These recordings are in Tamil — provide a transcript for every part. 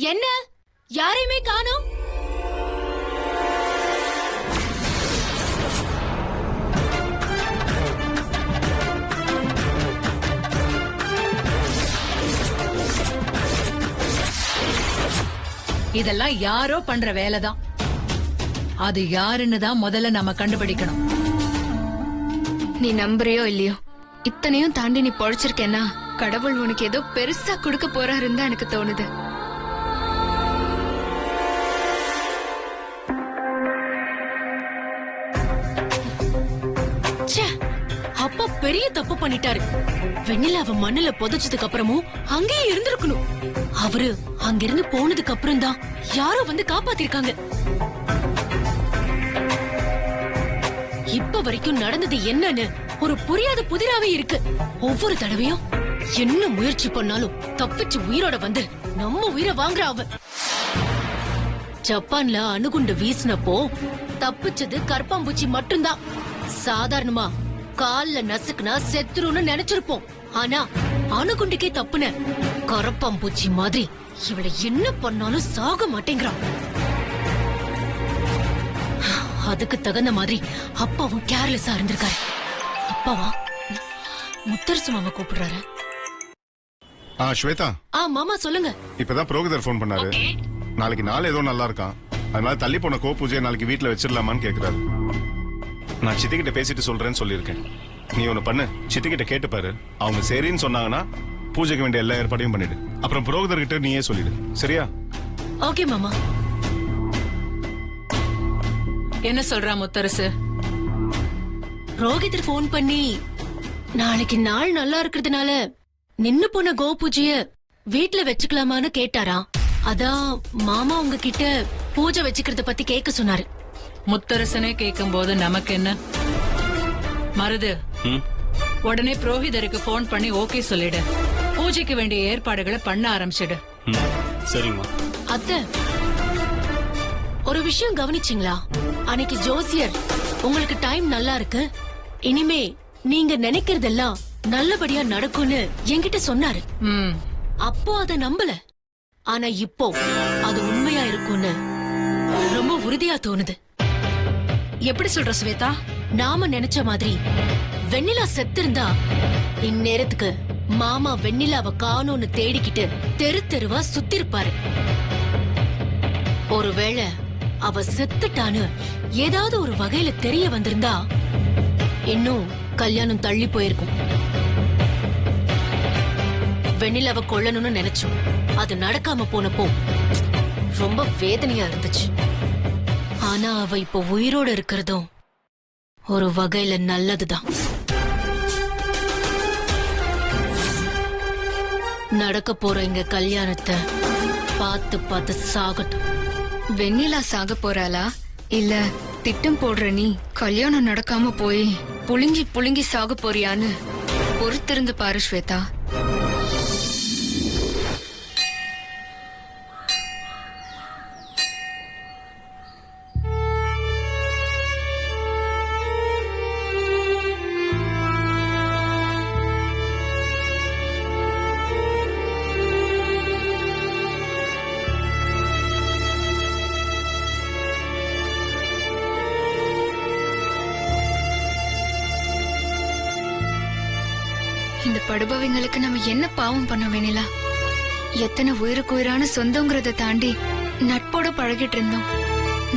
என்ன யாரையுமே காணோம்? இதெல்லாம் யாரோ பண்ற வேலைதான். அது யாருன்னு தான் முதல்ல நம்ம கண்டுபிடிக்கணும். நீ நம்புறியோ இல்லையோ, இத்தனையும் தாண்டி நீ பொழைச்சிருக்கேன்னா கடவுள் உனக்கு ஏதோ பெருசா கொடுக்க போறாருன்னு தான் எனக்கு தோணுது. அப்பா பெரிய தப்பு பண்ணிட்டாரு. வெண்ணிலாவ மண்ணுல புதைச்சதுக்கு அப்புறமும் அங்கேயே இருந்திருக்கணும். அவரு அங்கிருந்து போனதுக்கு அப்புறம் தான் யாரோ வந்து காப்பாத்திருக்காங்க. இப்ப வரைக்கும் நடந்தது என்னன்னு ஒரு புரியாத புதிராவே இருக்கு. ஒவ்வொரு தடவையும் என்ன முயற்சி பண்ணாலும் தப்பிச்சு உயிரோட வந்து நம்ம உயிரை வாங்குற அவ. ஜப்பான்ல அணுகுண்டு வீசினப்போ தப்பிச்சது கற்பாம்பூச்சி மட்டும்தான். சாதாரணமா கால்ல நசுக்குனா செத்துருன்னு நினைச்சிருப்போம். ஆனா அணுகுண்டுக்கே தப்புன கரப்பாம்பூச்சி மாதிரி இவளை என்ன பண்ணாலும் சாக மாட்டேங்கிறான். அதுக்கு தகுந்த மாதிரி அப்பாவும் கேர்லெஸ்ஸா இருந்திருக்காரு. அப்பாவா? முத்தரசு மாமா கூப்பிடுறாரு. ஸ்வேதா. மாமா சொல்லுங்க. இப்பதான் புரோகிதர் போன் பண்ணாரு. நாளைக்கு நாள் ஏதோ நல்லா இருக்கான், அதனால தள்ளி போன கோ பூஜையை நாளைக்கு வீட்டுல வச்சிடலாமான்னு கேக்குறாரு. நான் சித்திகிட்ட பேசிட்டு சொல்றேன்னு சொல்லியிருக்கேன். நீ ஒண்ணு பண்ணு, சித்திகிட்ட கேட்டு பாரு. அவங்க சரின்னு சொன்னாங்கன்னா பூஜைக்கு வேண்டிய எல்லா ஏற்பாடையும் பண்ணிடு. அப்புறம் புரோகிதர் கிட்ட நீயே சொல்லிடு, சரியா? ஓகே மாமா. என்ன சொல்றா முத்தரசு? புரோகிதர் போன் பண்ணி நாளைக்கு நாள் நல்லா இருக்கிறதுனால நின்னு போன கோ பூஜைய வீட்டுல வச்சுக்கலாமான்னு கேட்டாரா. அதான் மாமா உங்ககிட்ட பூஜை வச்சுக்கிறத பத்தி கேட்க சொன்னாரு. முத்தரசனே கேட்கும் போது நமக்கு என்ன மருது? உடனே புரோகிதருக்கு போன் பண்ணி ஓகே சொல்லிடு. பூஜைக்கு வேண்டிய ஏற்பாடுகளை பண்ண ஆரம்பிச்சிடு. சரிம்மா. அத்தை, ஒரு விஷயம் கவனிச்சிங்களா? அன்னைக்கு ஜோசியர் உங்களுக்கு டைம் நல்லா இருக்கு, இனிமே நீங்க நினைக்கிறதெல்லாம் நல்லபடியா நடக்கும்னு என்கிட்ட சொன்னாரு. அப்போ அத நம்பல, ஆனா இப்போ அது உண்மையா இருக்கும்னு ரொம்ப உறுதியா தோணுது. எப்படி சொல்ற ஸ்வேதா? நாம நினைச்ச மாதிரி வெண்ணிலா செத்திருந்தா இந்நேரத்துக்கு மாமா வெண்ணிலாவ காணோன்னு தேடிக்கிட்டு தெரு தெருவா சுத்திருப்பாரு. ஒருவேளை அவ செத்துட்டான்னு ஏதாவது ஒரு வகையில தெரிய வந்திருந்தா இன்னும் கல்யாணம் தள்ளி போயிருக்கும். வெண்ணிலாவ கொல்லணும்னு நினைச்சோம், அது நடக்காம போனப்போ ரொம்ப வேதனையா இருந்துச்சு. ஆனா அவ இப்ப உயிரோட இருக்கிறதும் ஒரு வகையில நல்லதுதான். நடக்க போற எங்க கல்யாணத்தை பார்த்து பார்த்து சாகட்டும். வெண்ணிலா சாக போறாளா இல்ல திட்டம் போடுற நீ கல்யாணம் நடக்காம போய் புழுங்கி புழுங்கி சாக போறியான்னு பொறுத்திருந்து பாரு ஸ்வேதா. இந்த படுபவங்களுக்கு நம்ம என்ன பாவம் பண்ண வேணிலா? எத்தனை உயிருக்கு உயிரான சொந்தங்கிறத தாண்டி நட்போட பழகிட்டு இருந்தோம்.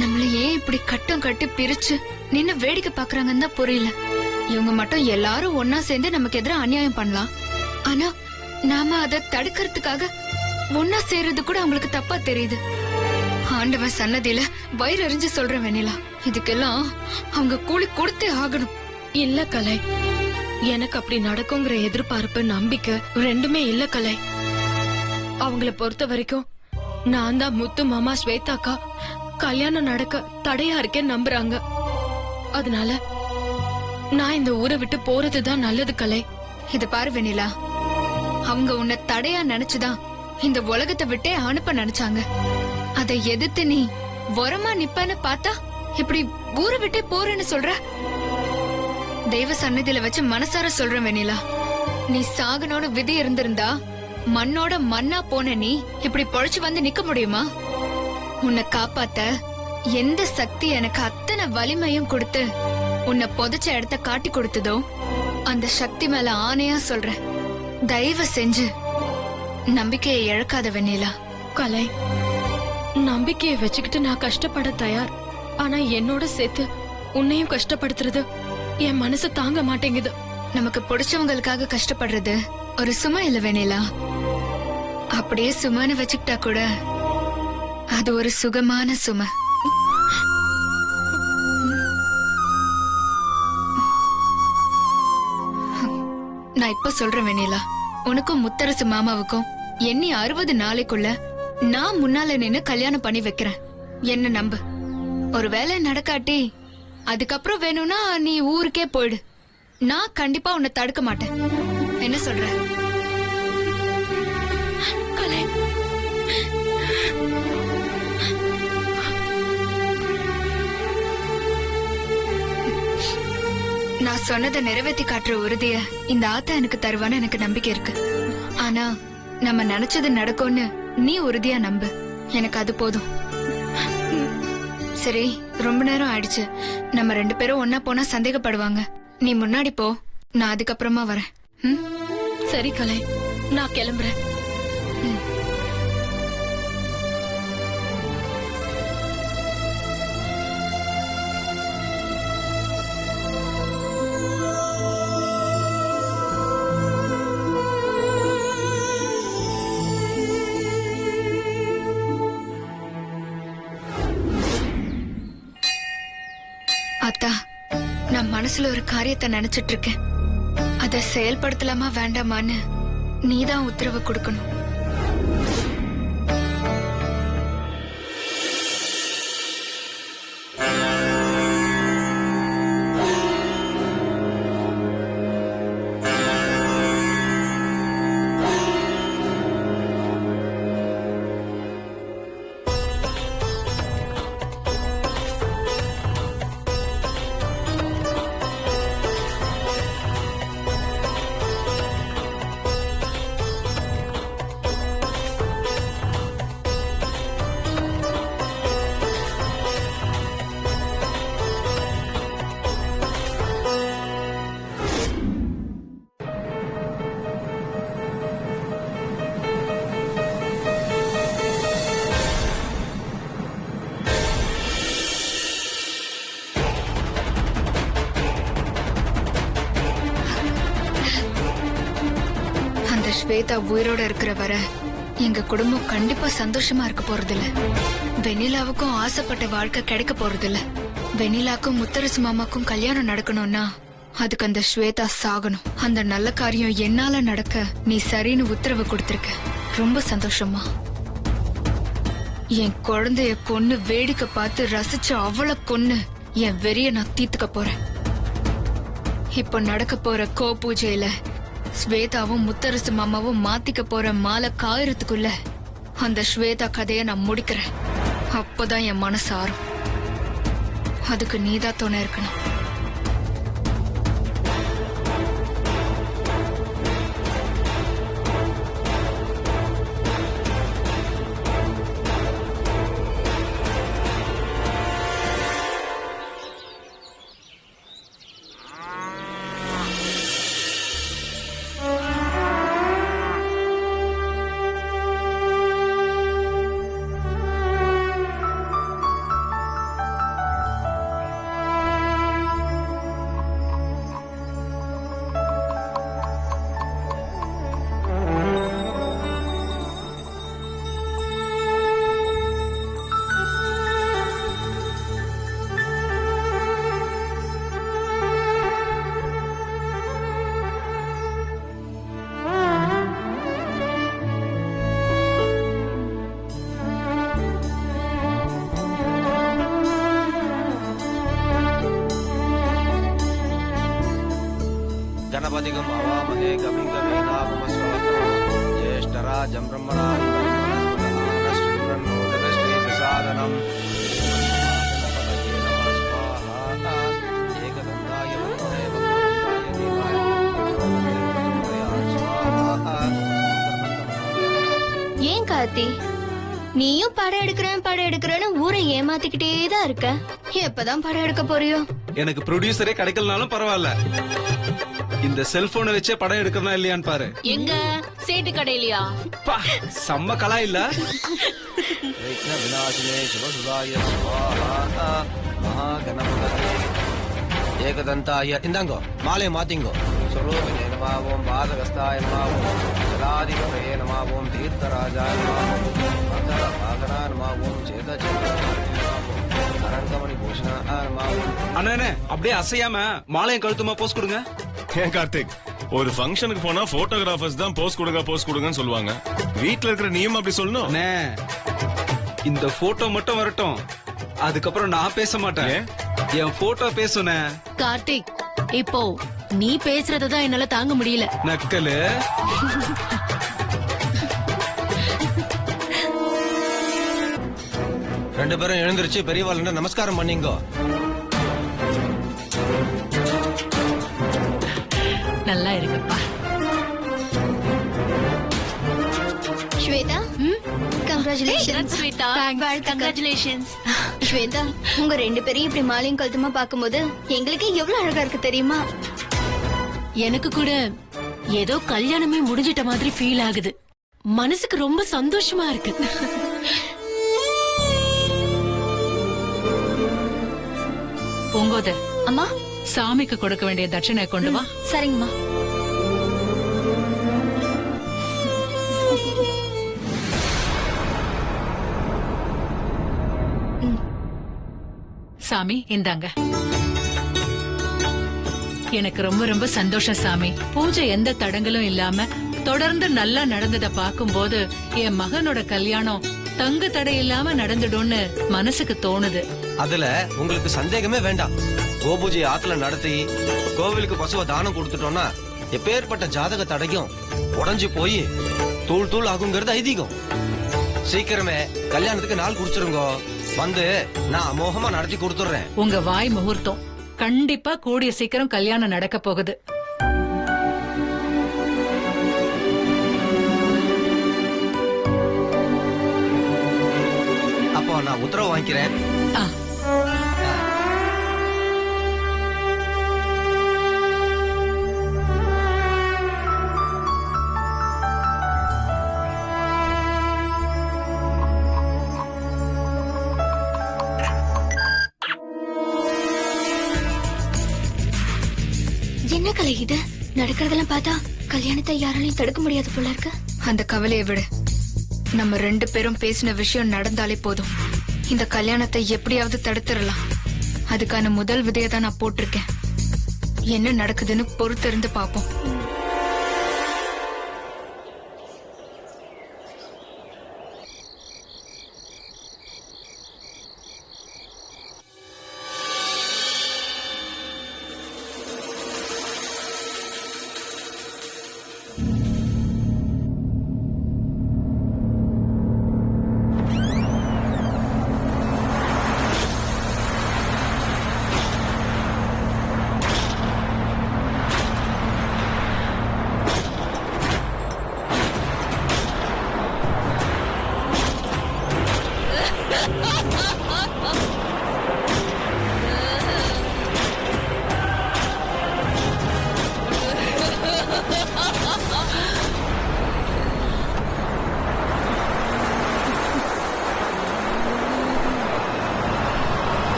நம்மள ஏன் இப்படி கட்டம் கட்டி பிரிச்சு நின்னு வேடிக்கை பாக்குறாங்கன்னு தான் புரியல. இவங்க மட்டும் எல்லாரும் ஒன்னா சேர்ந்து நமக்கு எதிராக அநியாயம் பண்ணலாம், ஆனா நாம அதை தடுக்கிறதுக்காக ஒன்னா சேர்றது கூட அவங்களுக்கு தப்பா தெரியுது. ஆண்டவன் சன்னதியில வயிறு அறிஞ்சு சொல்ற வெண்ணிலா, இதுக்கெல்லாம் அவங்க கூலி கொடுத்தே ஆகணும். இல்ல கலை, எனக்கு அப்படி நடக்குங்கிற எதிர்பார்ப்பு நம்பிக்கை ரெண்டுமே இல்ல கலை. அவங்கள பொறுத்த வரைக்கும் நான் தான் முத்து மாமா ஸ்வேதாக்கா கல்யாணம் நடக்க தடையா இருக்கேன்னு நம்புறாங்க. அதனால நான் இந்த ஊரை விட்டு போறதுதான் நல்லது கலை. இத பாரு வெண்ணிலா, அவங்க உன்னை தடையா நினைச்சுதான் இந்த உலகத்தை விட்டே அனுப்ப நினைச்சாங்க. அதை எதிர்த்து நீ வரமா நிப்பன்னு பார்த்தா இப்படி ஊரை விட்டே போறேன்னு சொல்ற. தெய்வ சன்னதியில வச்சு மனசார சொல்றேன் வெண்ணிலா, நீ சாகணும்னு விதி இருந்திருந்தா மண்ணோட மண்ணா போன நீ இப்படி பொழைச்சு வந்து நிக்க முடியுமா? உன்னை காப்பாத்த எந்த சக்தி எனக்கு அத்தனை வலிமையும் கொடுத்து உன்னை புதைச்ச இடத்த காட்டி கொடுத்ததோ அந்த சக்தி மேல ஆணையா சொல்றேன், தயவு செஞ்சு நம்பிக்கையை இழக்காத வெண்ணிலா. கலை, நம்பிக்கையை வச்சுக்கிட்டு நான் கஷ்டப்பட தயார். ஆனா என்னோட சேர்த்து உன்னையும் கஷ்டப்படுத்துறது என் மனசு தாங்க மாட்டேங்குது. நமக்கு பிடிச்சவங்களுக்காக கஷ்டப்படுறது ஒரு சுமை இல்ல வெண்ணிலா. அப்படியே சுமைன்னு வச்சுக்கிட்டா கூட அது ஒரு சுகமான சுமை. நான் இப்ப சொல்றேன் வெண்ணிலா, உனக்கும் முத்தரசு மாமாவுக்கும் எண்ணி 60 நாளைக்குள்ள நான் முன்னால நின்னு கல்யாணம் பண்ணி வைக்கிறேன். என்ன நம்பு. ஒரு வேலை நடக்காட்டி அதுக்கப்புறம் வேணும்னா நீ ஊருக்கே போயிடு. நான் கண்டிப்பா உன்னை தடுக்க மாட்டேன். என்ன சொல்ற? கலை, நான் சொன்னதை நிறைவேற்றி காட்டுற உறுதிய இந்த ஆத்தா எனக்கு தருவான்னு எனக்கு நம்பிக்கை இருக்கு. ஆனா நம்ம நினைச்சது நடக்கும்னு நீ உறுதியா நம்பு. எனக்கு அது போதும். சரி, ரொம்ப நேரம் ஆயிடுச்சு. நம்ம 2 பேரும் ஒன்னா போனா சந்தேகப்படுவாங்க. நீ முன்னாடி போ, நான் அதுக்கப்புறமா வரேன். ம்? சரி கலை, நான் கிளம்புறேன். அத்தா, நான் மனசுல ஒரு காரியத்தை நினைச்சிட்டு இருக்கேன். அதை செயல்படுத்தலாமா வேண்டாமான்னு நீதான் உத்தரவு கொடுக்கணும். ஸ்வேதா உயிரோட இருக்கிற வர எங்க குடும்பம் கண்டிப்பா சந்தோஷமா இருக்க போறதில்ல. வெண்ணிலாவுக்கும் ஆசைப்பட்ட வாழ்க்கை கிடைக்க போறதில்ல. வெண்ணிலாக்கும் முத்தரசு மாமாக்கும் கல்யாணம் நடக்கணும்னா அதுக்கு அந்த ஸ்வேதா சாகணும். அந்த நல்ல காரியம் என்னால நடக்க நீ சரின்னு உத்தரவு கொடுத்திருக்க. ரொம்ப சந்தோஷமா. என் குழந்தைய கொன்னு வேடிக்கை பார்த்து ரசிச்சு அவளை கொன்னு என் வெறிய நான் தீர்த்துக்க போறேன். இப்ப நடக்க போற கோ பூஜையில ஸ்வேதாவும் முத்தரசு மாமாவும் மாத்திக்க போற மாலை காயறதுக்குள்ள அந்த ஸ்வேதா கதைய நான் முடிக்கிறேன். அப்பதான் என் மனசு ஆறும். அதுக்கு நீதான் துணை இருக்கணும். गणपतिगम अवामहे कविं कवीनामस्वस्तमः ज्येष्ठराजं ब्रह्मणादिपन्नो देवश्री प्रसादनम् एकदन्ताय वक्रतुण्डाय धीमहि ஆத்தி, நீயும் படம் எடுக்கிறேன்னு ஊரை ஏமாத்திக்கிட்டே தான் இருக்க. எப்பதான் படம் எடுக்க போறியோ? எனக்கு ப்ரொடியூசரே கிடைக்கலனாலும் பரவாயில்ல, இந்த செல்போனை வச்சே படம் எடுக்கிறனா இல்லையான்னு பாரு. எங்க சேட்டு கடையிலயா? பா, செம்ம கலா இல்ல. விக்ன விநாசினே சிவசுதாய ஸ்வாஹா மகாகணபதே ஏகதந்தாய. இந்தாங்கோ மாலையை மாத்திங்கோ. ஸ்வரூபிணே நமாவோம், பாதகஸ்தாய நமாவோம், ஜலாதிபதயே நமாவோம், தீர்த்தராஜாய நமாவோம், மகர பாகனா நமாவோம், அரங்கமணி பூஷணா நமாவோம். அண்ணே அப்படியே அசையாம மாலையும் கழுத்துமா போஸ் கொடுங்க. ஏன் கார்த்திக், ஒரு ஃபங்க்ஷனுக்கு போனா போட்டோகிராஃபர்ஸ் தான் போஸ் கொடுங்கன்னு சொல்லுவாங்க. வீட்ல இருக்கிற நீயும் அப்படி சொல்லணும். அண்ணே, இந்த போட்டோ மட்டும் வரட்டும், அதுக்கப்புறம் நான் பேச மாட்டேன். ஏன்? என் போட்டோ பேசுனே. கார்த்திக், இப்போ நீ பேசுறதான் என்னால தாங்க முடியல. நக்கலு. ரெண்டு பேரும் எழுந்திருச்சு பெரியவாள் நமஸ்காரம் பண்ணிங்கோ. நல்லா இருக்குப்பா. ஸ்வேதா, கங்க்ராச்சுலேஷன்ஸ். கங்க்ராச்சுலேஷன்ஸ். ஸ்வேதா, உங்க ரெண்டு பேரையும் இப்படி மாலையும் கழுத்துமா பாக்கும்போது எங்களுக்கு எவ்வளவு அழகா இருக்கு தெரியுமா? எனக்கு கூட ஏதோ கல்யாணமே முடிஞ்சிட்ட மாதிரி ஃபீல் ஆகுது. மனசுக்கு ரொம்ப சந்தோஷமா இருக்கு. பொங்கோத, அம்மா. சாமிக்கு கொடுக்க வேண்டிய தட்சணை கொண்டு வா. சரிங்கம்மா. சாமி இந்தாங்க. எனக்கு ரொம்ப ரொம்ப சந்தோஷம் சாமி. பூஜை எந்த தடங்களும் இல்லாம தொடர்ந்து நல்லா நடந்தத பாக்கும்போது என் மகனோட கல்யாணம் தங்கு தடை இல்லாம நடந்துடும்னு மனசுக்கு தோணுது. அதுல உங்களுக்கு சந்தேகமே வேண்டாம். கோபூஜை ஆத்துல நடத்தி கோவிலுக்கு பசுவை தானம் கொடுத்துட்டோம்னா எப்பேற்பட்ட ஜாதக தடையும் உடைஞ்சு போய் தூள் தூள் ஆகுங்கிறது ஐதீகம். சீக்கிரமே கல்யாணத்துக்கு நாள் குறிச்சிருங்க. வந்து நான் அமோகமா நடத்தி கொடுத்துறேன். உங்க வாய் முகூர்த்தம் கண்டிப்பா கூடிய சீக்கிரம் கல்யாணம் நடக்க போகுது. அப்போ நான் உத்தரவு வாங்கிக்கிறேன். ஆ. என்ன கலை இது? நடக்கிறதெல்லாம் பார்த்தா கல்யாணத்தை யாராலையும் தடுக்க முடியாது போல இருக்கு. அந்த கவலையை விடு. நம்ம ரெண்டு பேரும் பேசின விஷயம் நடந்தாலே போதும். இந்த கல்யாணத்தை எப்படியாவது தடுத்துடலாம். அதுக்கான முதல் விதையை தான் நான் போட்டிருக்கேன். என்ன நடக்குதுன்னு பொறுத்திருந்து பாப்போம்.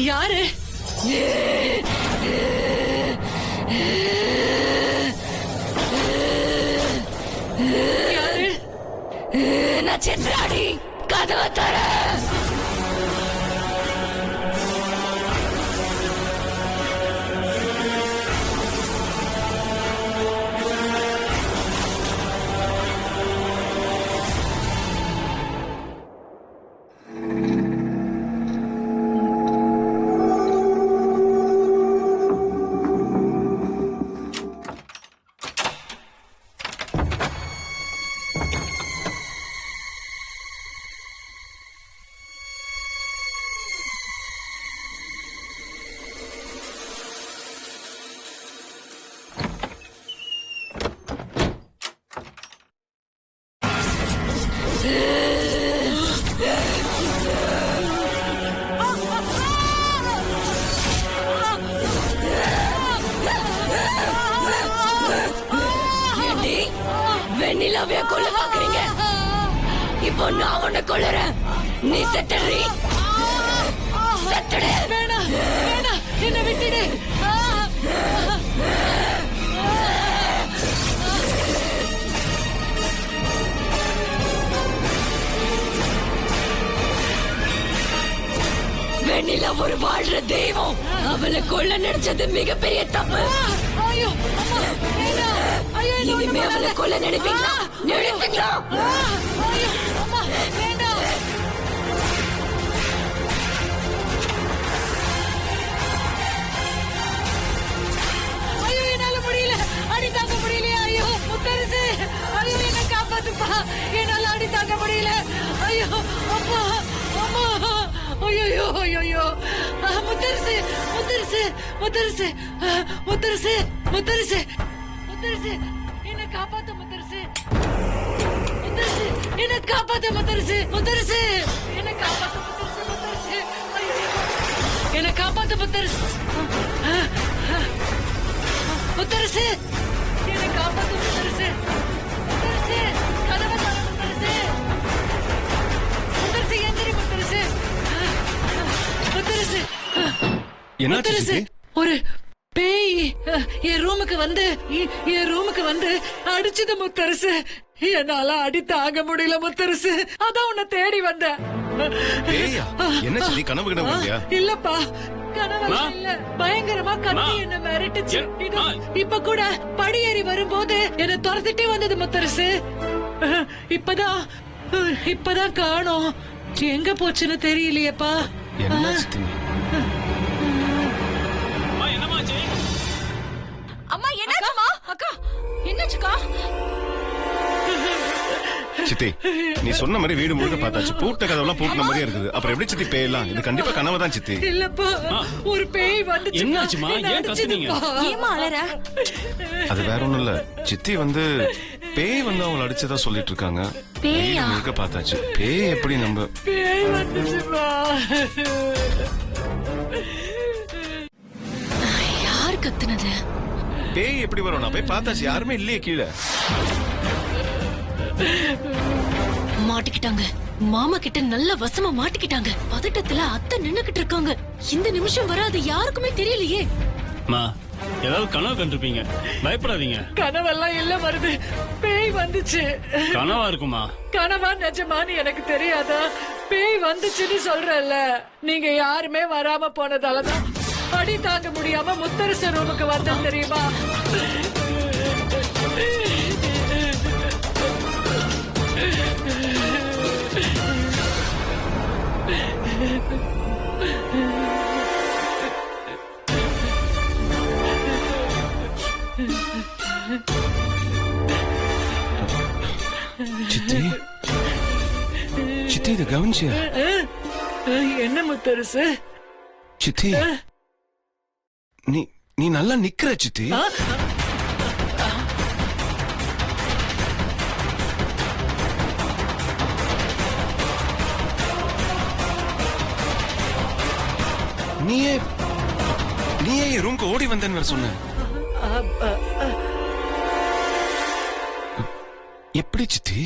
யாரு? யாரு? நான் சென்றாடி கதவை தர. வெண்ணிலாவைய கொல்ல பாக்குறீங்க? இப்போ நான் உன்னை கொல்லுறேன். நீ செத்துடுறீ. செத்துடு. வேணாம் வேணாம், என்ன விட்டுடு. வெண்ணிலா ஒரு வாழ்ற தெய்வம். அவளை கொல்ல நினைச்சது மிகப்பெரிய தப்பு. ஐயோ அம்மா, வேணாம். ஐயோ, இனிமே அவளை கொல்ல நினைப்பீங்களா? நினைப்பீங்களா? ஐயோ அம்மா, வேண்டாம். ஐயோ, என்னால முடியல, அடி தாங்க முடியலையா? ஐயோ முத்தரசு, ஐயோ என்ன காப்பாத்துப்பா, என்னால அடி தாங்க முடியல. ஐயோ அப்பா, அம்மா, ஐயோ ஐயோ, முத்தரசு முத்தரசு முத்தரசு முத்தரசு முத்தரசு முத்தரசு, என்ன காப்பாத்து முத்தரசு. முத்தரசு, என்ன காப்பாத்து முத்தரசு. முத்தரசு, என்ன காப்பாத்து முத்தரசு. முத்தரசு, ஐயோ, என்ன காப்பாத்து முத்தரசு. முத்தரசு, என்ன காப்பாத்து முத்தரசு. முத்தரசு, கதவை தர முத்தரசு. முத்தரசு, எந்திரி முத்தரசு. முத்தரசு, என்னாச்சு முத்தரசு, சித்தி? ஒரு பேய் என் ரூமுக்கு வந்து அடிச்சது முத்தரசு. என்னால அடி தாங்க முடியல முத்தரசு. அதான் உன்னை தேடி வந்தேன். பேயா? என்ன சித்தி, கனவு கிடவு இல்லையா? இல்லப்பா, கனவெல்லாம் இல்ல. பயங்கரமா கத்தி என்ன மிரட்டுச்சு. இப்ப கூட படியேறி வரும்போது என்ன துரத்திட்டே வந்தது முத்தரசு. இப்பதான் காணோம். எங்க போச்சுன்னு தெரியலையேப்பா. என்ன சித்தி? அம்மா என்னாச்சுமா? அக்கா என்னாச்சுக்கா? சித்தி, நீ சொன்ன மாதிரி வீடு முழுக்க பார்த்தாச்சு. பூட்ட கதவெல்லாம் பூட்டின மாதிரியே இருக்குது. அப்புறம் எப்படி சித்தி பேயலாம்? இது கண்டிப்பா கனவு தான் சித்தி. இல்லப்பா, ஒரு பேய் வந்துச்சு. என்னாச்சுமா? ஏன் கத்துனீங்க? ஏமா அலற? அது வேற ஒண்ணும் இல்ல சித்தி, பேய் அவங்களை அடிச்சதா சொல்லிட்டு இருக்காங்க. வீடு முழுக்க பார்த்தாச்சு. பேய் எப்படி நம்ம? பேய் வந்துச்சுப்பா. யார் கத்துனது? பேய் எப்படி வரும்? நான் போய் பார்த்தாச்சு, யாருமே இல்லையே கீழே. மாட்டிக்கிட்டாங்க. மாமா கிட்ட நல்ல வசமா மாட்டிக்கிட்டாங்க. பதட்டத்துல அத்தை நின்னுகிட்டு இருக்காங்க. இந்த நிமிஷம் வராது யாருக்குமே தெரியலையே. மா, ஏதாவது கனவு கண்டிருப்பீங்க, பயப்படாதீங்க. கனவெல்லாம் இல்ல வருது, பேய் வந்துச்சு. கனவா இருக்குமா? கனவா நிஜமான்னு எனக்கு தெரியாதா? பேய் வந்துச்சுன்னு சொல்றல்ல. நீங்க யாருமே வராம போனதாலதான் அடி தாங்க முடியாம முத்தரச ரூமுக்கு வந்தேன் தெரியுமா? சித்தி, சித்தி இதை கவனிச்சியா? என்ன முத்தரசு? சித்தி, நீ நல்லா நிக்கிற சித்தி. நீயே ரூம்க்கு ஓடி வந்தேன்னு வேற சொன்ன. எப்படி சித்தி?